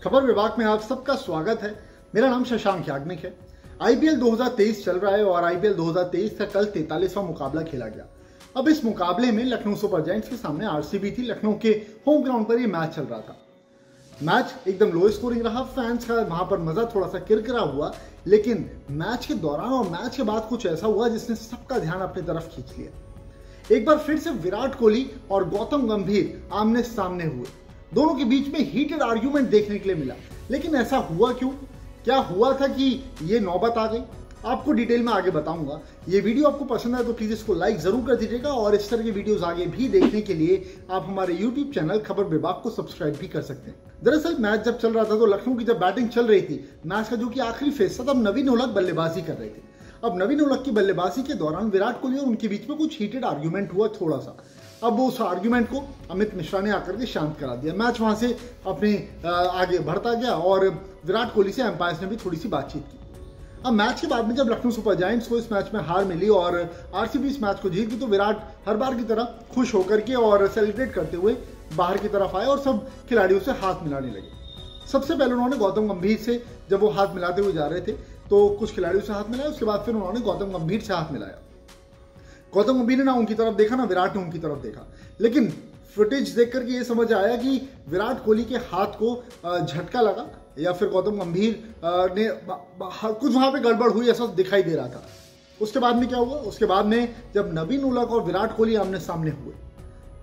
खबर विभाग में आप सबका स्वागत है। मेरा नाम शशांक याग्निक है। आईपीएल 2023 चल रहा है और आईपीएल 2023 का कल 43वां मुकाबला खेला गया। अब इस मुकाबले में लखनऊ सुपर जायंट्स के सामने आरसीबी थी। लखनऊ के होम ग्राउंड पर यह मैच चल रहा था। मैच एकदम लो स्कोरिंग रहा। फैंस का वहां पर मजा थोड़ा सा किरकिरा हुआ, लेकिन मैच के दौरान और मैच के बाद कुछ ऐसा हुआ जिसने सबका ध्यान अपनी तरफ खींच लिया। एक बार फिर से विराट कोहली और गौतम गंभीर आमने सामने हुए। दोनों के बीच में हीटेड आर्ग्यूमेंट देखने के लिए मिला, लेकिन ऐसा हुआ क्यों, क्या हुआ था कि ये नौबत आ गई, आपको डिटेल में आगे बताऊंगा। ये वीडियो आपको पसंद आए तो प्लीज इसको लाइक जरूर कर दीजिएगा और इस तरह के वीडियोस आगे भी देखने के लिए आप हमारे यूट्यूब चैनल खबर विभाग को सब्सक्राइब भी कर सकते हैं। दरअसल मैच जब चल रहा था तो लखनऊ की जब बैटिंग चल रही थी, मैच का जो कि आखिरी फेज था, तब नवीन उलक बल्लेबाजी कर रहे थे। अब नवीन उलक की बल्लेबाजी के दौरान विराट कोहली और उनके बीच में कुछ हीटेड आर्ग्यूमेंट हुआ थोड़ा सा। अब उस आर्ग्यूमेंट को अमित मिश्रा ने आकर के शांत करा दिया। मैच वहां से अपने आगे बढ़ता गया और विराट कोहली से एम्पायर्स ने भी थोड़ी सी बातचीत की। अब मैच के बाद में जब लखनऊ सुपर जायंट्स को इस मैच में हार मिली और आरसीबी इस मैच को जीत गई, तो विराट हर बार की तरह खुश होकर के और सेलिब्रेट करते हुए बाहर की तरफ आए और सब खिलाड़ियों से हाथ मिलाने लगे। सबसे पहले उन्होंने गौतम गंभीर से, जब वो हाथ मिलाते हुए जा रहे थे तो कुछ खिलाड़ियों से हाथ मिलाया। उसके बाद फिर उन्होंने गौतम गंभीर से हाथ मिलाया। गौतम गंभीर ने ना उनकी तरफ देखा ना विराट ने उनकी तरफ देखा, लेकिन फुटेज देख करके ये समझ आया कि विराट कोहली के हाथ को झटका लगा या फिर गौतम गंभीर ने कुछ वहां पे गड़बड़ हुई ऐसा दिखाई दे रहा था। उसके बाद में क्या हुआ, उसके बाद में जब नवीन उलक और विराट कोहली आमने सामने हुए,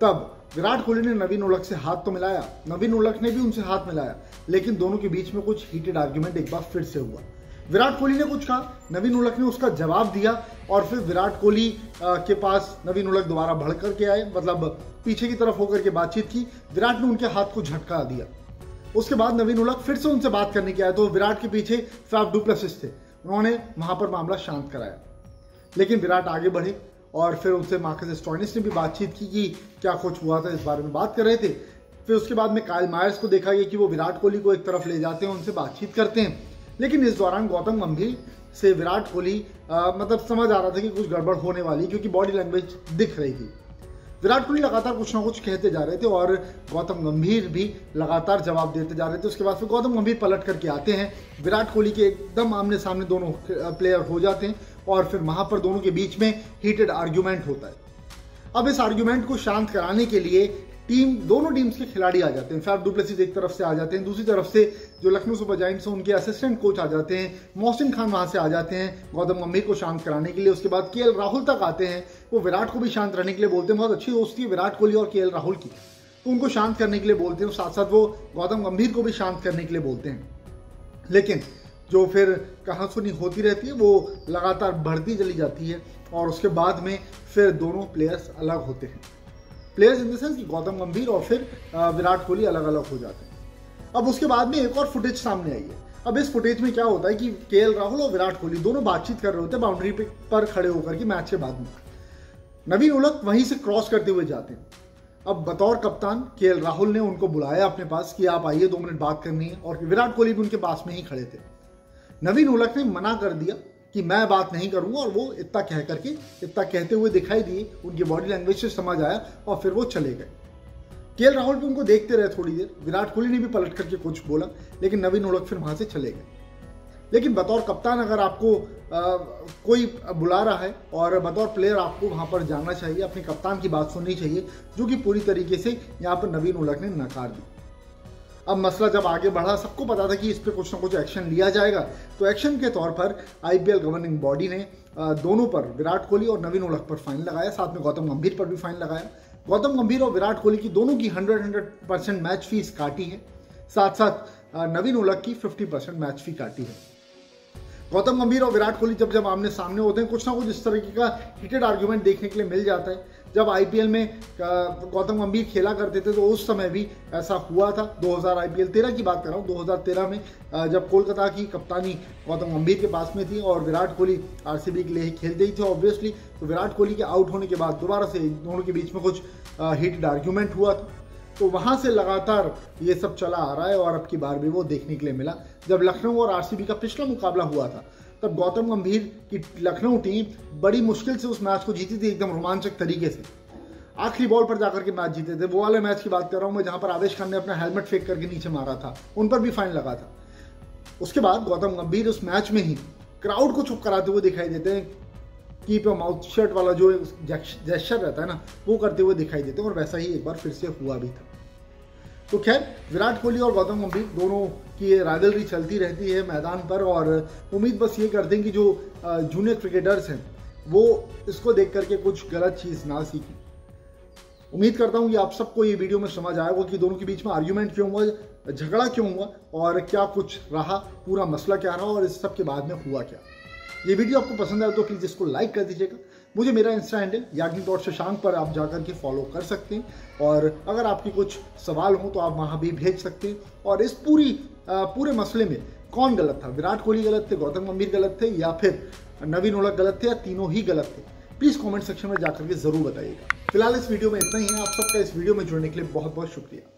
तब विराट कोहली ने नवीन उलक से हाथ तो मिलाया, नवीन उलक ने भी उनसे हाथ मिलाया, लेकिन दोनों के बीच में कुछ हीटेड आर्ग्यूमेंट एक बार फिर से हुआ। विराट कोहली ने कुछ कहा, नवीन उलक ने उसका जवाब दिया और फिर विराट कोहली के पास नवीन उलक दोबारा बढ़ करके आए, मतलब पीछे की तरफ होकर के बातचीत की। विराट ने उनके हाथ को झटका दिया। उसके बाद नवीन उलक फिर से उनसे बात करने के आए तो विराट के पीछे फैफ डु प्लेसिस थे, उन्होंने वहां पर मामला शांत कराया। लेकिन विराट आगे बढ़े और फिर उनसे मार्कस स्टोइनिस ने भी बातचीत की कि क्या कुछ हुआ था, इस बारे में बात कर रहे थे। फिर उसके बाद में काइल मायर्स को देखा गया कि वो विराट कोहली को एक तरफ ले जाते हैं, उनसे बातचीत करते हैं। लेकिन इस दौरान गौतम गंभीर से विराट कोहली मतलब समझ आ रहा था कि कुछ गड़बड़ होने वाली, क्योंकि बॉडी लैंग्वेज दिख रही थी। विराट कोहली लगातार कुछ ना कुछ कहते जा रहे थे और गौतम गंभीर भी लगातार जवाब देते जा रहे थे। उसके बाद फिर गौतम गंभीर पलट करके आते हैं, विराट कोहली के एकदम आमने सामने दोनों प्लेयर हो जाते हैं और फिर वहां पर दोनों के बीच में हीटेड आर्ग्यूमेंट होता है। अब इस आर्ग्यूमेंट को शांत कराने के लिए दोनों टीम्स के खिलाड़ी आ जाते हैं। फैफ डु प्लेसिस एक तरफ से आ जाते हैं, दूसरी तरफ से जो लखनऊ सुपर जायंट्स हैं उनके असिस्टेंट कोच आ जाते हैं, मोहसिन खान वहां से आ जाते हैं गौतम गंभीर को शांत कराने के लिए। उसके बाद केएल राहुल तक आते हैं, वो विराट को भी शांत रहने के लिए बोलते हैं। बहुत अच्छी दोस्ती है विराट कोहली और केएल राहुल की, तो उनको शांत करने के लिए बोलते हैं। साथ साथ वो गौतम गंभीर को भी शांत करने के लिए बोलते हैं। लेकिन जो फिर कहासुनी होती रहती है वो लगातार बढ़ती चली जाती है और उसके बाद में फिर दोनों प्लेयर्स अलग होते हैं। प्लेयर्स इन द सेंस कि गौतम गंभीर और फिर विराट कोहली अलग अलग हो जाते हैं। अब उसके बाद में एक और फुटेज सामने आई है। अब इस फुटेज में क्या होता है कि केएल राहुल और विराट कोहली दोनों बातचीत कर रहे होते हैं बाउंड्री पर खड़े होकर के मैच के बाद में। नवीन उलक वहीं से क्रॉस करते हुए जाते हैं। अब बतौर कप्तान केएल राहुल ने उनको बुलाया अपने पास कि आप आइए, 2 मिनट बात करनी है, और विराट कोहली भी उनके पास में ही खड़े थे। नवीन उलक ने मना कर दिया कि मैं बात नहीं करूंगा और वो इतना कहते हुए दिखाई दिए, उनकी बॉडी लैंग्वेज से समझ आया और फिर वो चले गए। केएल राहुल भी उनको देखते रहे थोड़ी देर। विराट कोहली ने भी पलट करके कुछ बोला, लेकिन नवीन उलक फिर वहां से चले गए। लेकिन बतौर कप्तान अगर आपको कोई बुला रहा है और बतौर प्लेयर आपको वहां पर जाना चाहिए, अपने कप्तान की बात सुननी चाहिए, जो कि पूरी तरीके से यहाँ पर नवीन उलक ने नकार दी। अब मसला जब आगे बढ़ा, सबको पता था कि इस पर कुछ ना कुछ एक्शन लिया जाएगा, तो एक्शन के तौर पर आईपीएल गवर्निंग बॉडी ने दोनों पर, विराट कोहली और नवीन उलक पर फाइन लगाया, साथ में गौतम गंभीर पर भी फाइन लगाया। गौतम गंभीर और विराट कोहली की दोनों की 100% मैच फीस काटी है, साथ साथ नवीन उलक की 50% मैच फी काटी है। गौतम गंभीर और विराट कोहली जब आमने सामने होते हैं, कुछ ना कुछ इस तरीके का हीटेड आर्ग्यूमेंट देखने के लिए मिल जाता है। जब आईपीएल में गौतम गंभीर खेला करते थे तो उस समय भी ऐसा हुआ था। 2000 आईपीएल 13 की बात कर रहा हूँ, 2013 में जब कोलकाता की कप्तानी गौतम गंभीर के पास में थी और विराट कोहली आरसीबी के लिए ही खेलते ही थे ऑब्वियसली, तो विराट कोहली के आउट होने के बाद दोबारा से दोनों के बीच में कुछ हीटेड आर्ग्यूमेंट हुआ था। तो वहां से लगातार ये सब चला आ रहा है और अब की बार भी वो देखने के लिए मिला। जब लखनऊ और आरसीबी का पिछला मुकाबला हुआ था, तब गौतम गंभीर की लखनऊ टीम बड़ी मुश्किल से उस मैच को जीती थी, एकदम रोमांचक तरीके से। आखिरी बॉल पर जाकर के मैच जीते थे। वो वाले मैच की बात कर रहा हूं मैं जहां पर आवेश खान ने अपना हेलमेट फेंक करके नीचे मारा था, उन पर भी फाइन लगा था। उसके बाद गौतम गंभीर उस मैच में ही क्राउड को चुप कराते हुए दिखाई देते हैं, कीप योर माउथ शट वाला जो जेस्चर रहता है ना, वो करते हुए दिखाई देते हैं, और वैसा ही एक बार फिर से हुआ भी था। तो खैर, विराट कोहली और गौतम गंभीर दोनों की ये राइवलरी चलती रहती है मैदान पर, और उम्मीद बस ये करते हैं कि जो जूनियर क्रिकेटर्स हैं वो इसको देख करके कुछ गलत चीज़ ना सीखें। उम्मीद करता हूँ कि आप सबको ये वीडियो में समझ आया होगा कि दोनों के बीच में आर्ग्यूमेंट क्यों हुआ, झगड़ा क्यों हुआ, और क्या कुछ रहा, पूरा मसला क्या रहा, और इस सब के बाद में हुआ क्या। ये वीडियो आपको पसंद आया तो प्लीज़ इसको लाइक कर दीजिएगा। मुझे मेरा इंस्टा हैंडल याग्निक.शशांक पर आप जाकर के फॉलो कर सकते हैं, और अगर आपके कुछ सवाल हो तो आप वहाँ भी भेज सकते हैं। और इस पूरे मसले में कौन गलत था, विराट कोहली गलत थे, गौतम गंभीर गलत थे, या फिर नवीन उलक गलत थे, या तीनों ही गलत थे, प्लीज़ कमेंट सेक्शन में जाकर के ज़रूर बताइएगा। फिलहाल इस वीडियो में इतना ही है। आप सबका इस वीडियो में जुड़ने के लिए बहुत बहुत शुक्रिया।